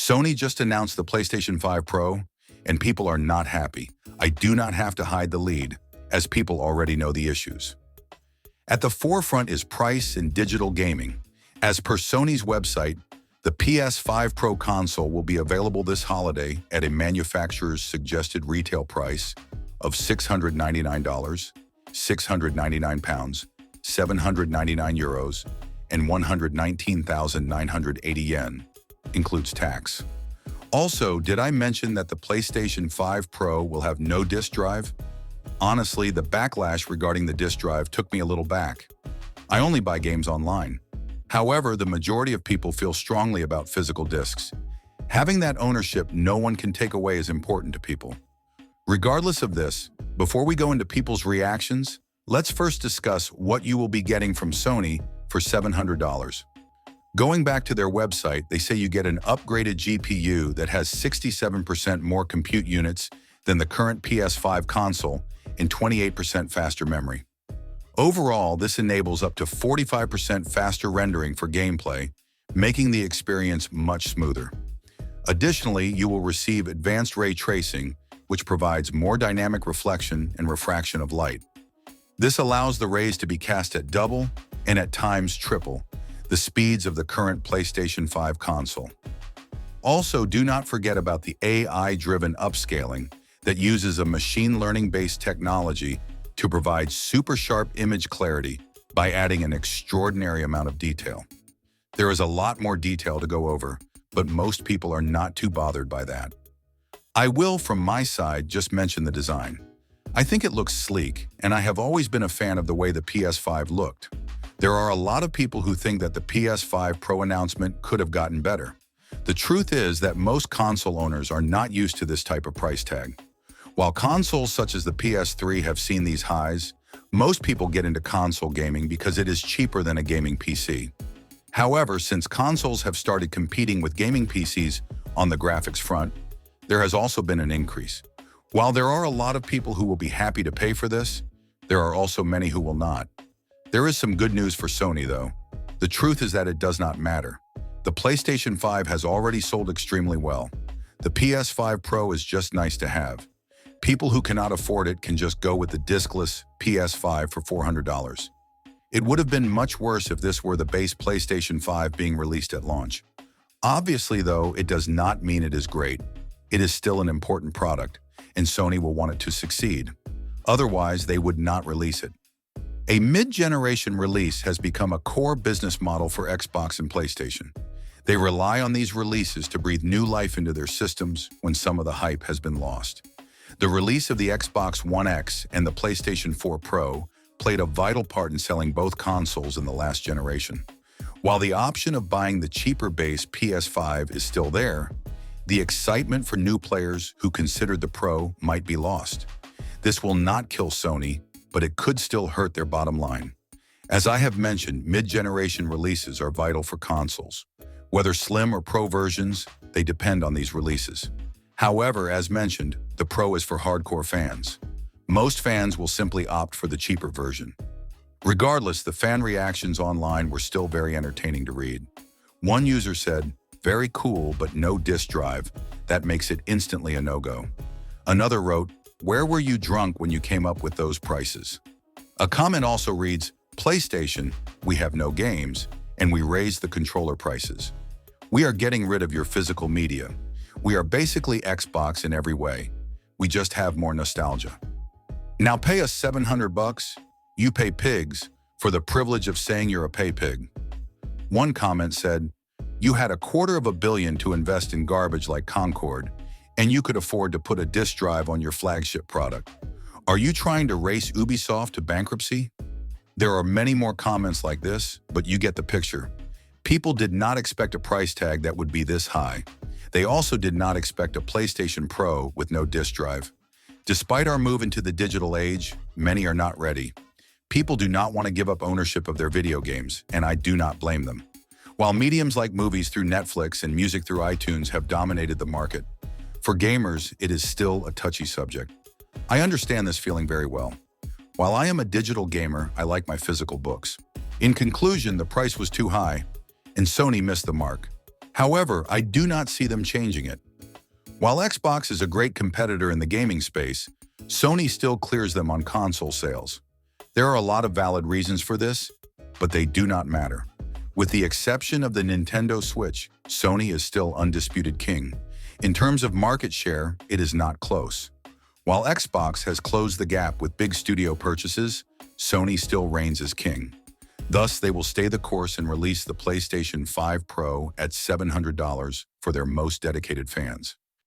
Sony just announced the PlayStation 5 Pro, and people are not happy. I do not have to hide the lead, as people already know the issues. At the forefront is price and digital gaming. As per Sony's website, the PS5 Pro console will be available this holiday at a manufacturer's suggested retail price of $699, £699, €799, and 119,980 yen, includes tax. Also, did I mention that the PlayStation 5 Pro will have no disk drive? Honestly, the backlash regarding the disk drive took me a little back. I only buy games online. However, the majority of people feel strongly about physical discs. Having that ownership no one can take away is important to people. Regardless of this, before we go into people's reactions, let's first discuss what you will be getting from Sony for $700. Going back to their website, they say you get an upgraded GPU that has 67% more compute units than the current PS5 console and 28% faster memory. Overall, this enables up to 45% faster rendering for gameplay, making the experience much smoother. Additionally, you will receive advanced ray tracing, which provides more dynamic reflection and refraction of light. This allows the rays to be cast at double and at times triple the speeds of the current PlayStation 5 console. Also, do not forget about the AI-driven upscaling that uses a machine learning-based technology to provide super sharp image clarity by adding an extraordinary amount of detail. There is a lot more detail to go over, but most people are not too bothered by that. I will, from my side, just mention the design. I think it looks sleek, and I have always been a fan of the way the PS5 looked. There are a lot of people who think that the PS5 Pro announcement could have gotten better. The truth is that most console owners are not used to this type of price tag. While consoles such as the PS3 have seen these highs, most people get into console gaming because it is cheaper than a gaming PC. However, since consoles have started competing with gaming PCs on the graphics front, there has also been an increase. While there are a lot of people who will be happy to pay for this, there are also many who will not. There is some good news for Sony, though. The truth is that it does not matter. The PlayStation 5 has already sold extremely well. The PS5 Pro is just nice to have. People who cannot afford it can just go with the discless PS5 for $400. It would have been much worse if this were the base PlayStation 5 being released at launch. Obviously, though, it does not mean it is great. It is still an important product, and Sony will want it to succeed. Otherwise, they would not release it. A mid-generation release has become a core business model for Xbox and PlayStation. They rely on these releases to breathe new life into their systems when some of the hype has been lost. The release of the Xbox One X and the PlayStation 4 Pro played a vital part in selling both consoles in the last generation. While the option of buying the cheaper base PS5 is still there, the excitement for new players who considered the Pro might be lost. This will not kill Sony, but it could still hurt their bottom line. As I have mentioned, mid-generation releases are vital for consoles. Whether slim or Pro versions, they depend on these releases. However, as mentioned, the Pro is for hardcore fans. Most fans will simply opt for the cheaper version. Regardless, the fan reactions online were still very entertaining to read. One user said, "Very cool, but no disk drive. That makes it instantly a no-go." Another wrote, "Where were you drunk when you came up with those prices?" A comment also reads, "PlayStation, we have no games, and we raised the controller prices. We are getting rid of your physical media. We are basically Xbox in every way. We just have more nostalgia. Now pay us $700, you pay pigs, for the privilege of saying you're a pay pig." One comment said, "You had $250 million to invest in garbage like Concord, and you could afford to put a disk drive on your flagship product. Are you trying to race Ubisoft to bankruptcy?" There are many more comments like this, but you get the picture. People did not expect a price tag that would be this high. They also did not expect a PlayStation Pro with no disk drive. Despite our move into the digital age, many are not ready. People do not want to give up ownership of their video games, and I do not blame them. While mediums like movies through Netflix and music through iTunes have dominated the market, for gamers, it is still a touchy subject. I understand this feeling very well. While I am a digital gamer, I like my physical books. In conclusion, the price was too high, and Sony missed the mark. However, I do not see them changing it. While Xbox is a great competitor in the gaming space, Sony still clears them on console sales. There are a lot of valid reasons for this, but they do not matter. With the exception of the Nintendo Switch, Sony is still undisputed king. In terms of market share, it is not close. While Xbox has closed the gap with big studio purchases, Sony still reigns as king. Thus, they will stay the course and release the PlayStation 5 Pro at $700 for their most dedicated fans.